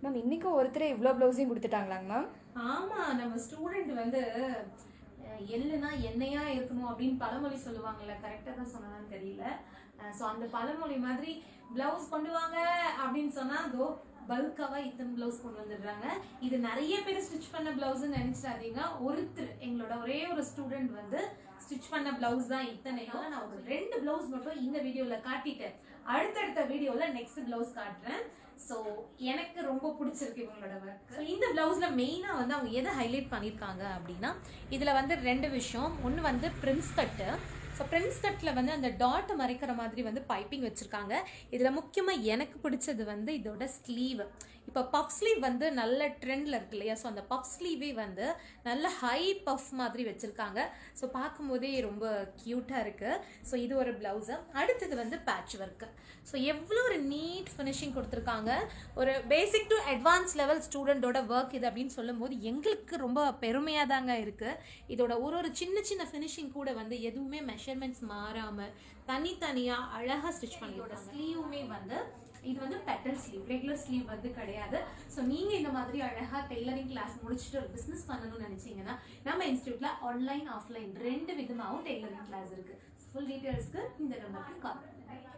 Ma'am இன்னைக்கு ஒருத்தரே இவ்வளோ ப்ளவுஸையும் கொடுத்துட்டாங்களாங்க மேம்? ஆமா, நம்ம ஸ்டூடெண்ட் வந்து எள்ளுனா எண்ணெயா இருக்கணும் அப்படின்னு பழமொழி சொல்லுவாங்கல்ல, கரெக்டா தான் சொன்னதான்னு தெரியல. ஸோ அந்த பழமொழி மாதிரி பிளவுஸ் கொண்டு வாங்க அப்படின்னு சொன்னா அதோ பல்காவா இத்தனை பிளவுஸ் கொண்டு வந்துடுறாங்க. இது நிறைய பேர் ஸ்டிச் பண்ண பிளவுஸ் நினைச்சிடாதீங்க. ஒருத்தர் எங்களோட ஒரே ஒரு ஸ்டூடெண்ட் வந்து ஸ்டிச் பண்ண பிளவுஸ் தான் இத்தனையும். நான் ஒரு 2 பிளவுஸ் மட்டும் இந்த வீடியோல காட்டிட்டேன். அடுத்தடுத்த வீடியோல நெக்ஸ்ட் பிளவுஸ் காட்டுறேன். ஸோ எனக்கு ரொம்ப பிடிச்சிருக்கு இவங்களோட ஒர்க். ஸோ இந்த பிளவுஸ்ல மெயினா வந்து அவங்க எதை ஹைலைட் பண்ணியிருக்காங்க அப்படின்னா, இதுல வந்து 2 விஷயம். ஒன்று வந்து பிரின்ஸ் கட்டு. ஸோ பிரின்ஸ் கட்டில் வந்து அந்த டாட்டை மறைக்கிற மாதிரி வந்து பைப்பிங் வச்சுருக்காங்க. இதில் முக்கியமாக எனக்கு பிடிச்சது வந்து இதோட ஸ்லீவ். இப்போ பஃப் ஸ்லீவ் வந்து நல்ல ட்ரெண்டில் இருக்கு இல்லையா? ஸோ அந்த பஃப் ஸ்லீவே வந்து நல்ல ஹை பஃப் மாதிரி வச்சுருக்காங்க. ஸோ பார்க்கும்போதே ரொம்ப க்யூட்டாக இருக்குது. ஸோ இது ஒரு ப்ளவுஸு. அடுத்தது வந்து பேட்ச் ஒர்க்கு. ஸோ எவ்வளோ ஒரு நீட் ஃபினிஷிங் கொடுத்துருக்காங்க. ஒரு பேசிக் டு அட்வான்ஸ் லெவல் ஸ்டூடெண்டோட ஒர்க் இது அப்படின்னு சொல்லும்போது எங்களுக்கு ரொம்ப பெருமையாக தாங்க இருக்குது. இதோட ஒரு சின்ன சின்ன ஃபினிஷிங் கூட வந்து எதுவுமே மெஷர்மெண்ட்ஸ் மாறாமல் தனித்தனியாக அழகாக ஸ்டிச் பண்ணியோட ஸ்லீவுமே வந்து இது வந்து பெட்டல் ஸ்லீவ், ரெகுலர் ஸ்லீவ் வந்து கிடையாது. ஸோ நீங்கள் இந்த மாதிரி அழகாக டெய்லரிங் கிளாஸ் முடிச்சுட்டு ஒரு பிஸ்னஸ் பண்ணணும்னு நினச்சிங்கன்னா நம்ம இன்ஸ்டியூட்டில் ஆன்லைன் ஆஃப்லைன் 2 விதமாகவும் டெய்லரிங் கிளாஸ் இருக்குது. ஃபுல் டீட்டெயில்ஸ்க்கு இந்த நம்பருக்கு கால் பண்ணுங்க.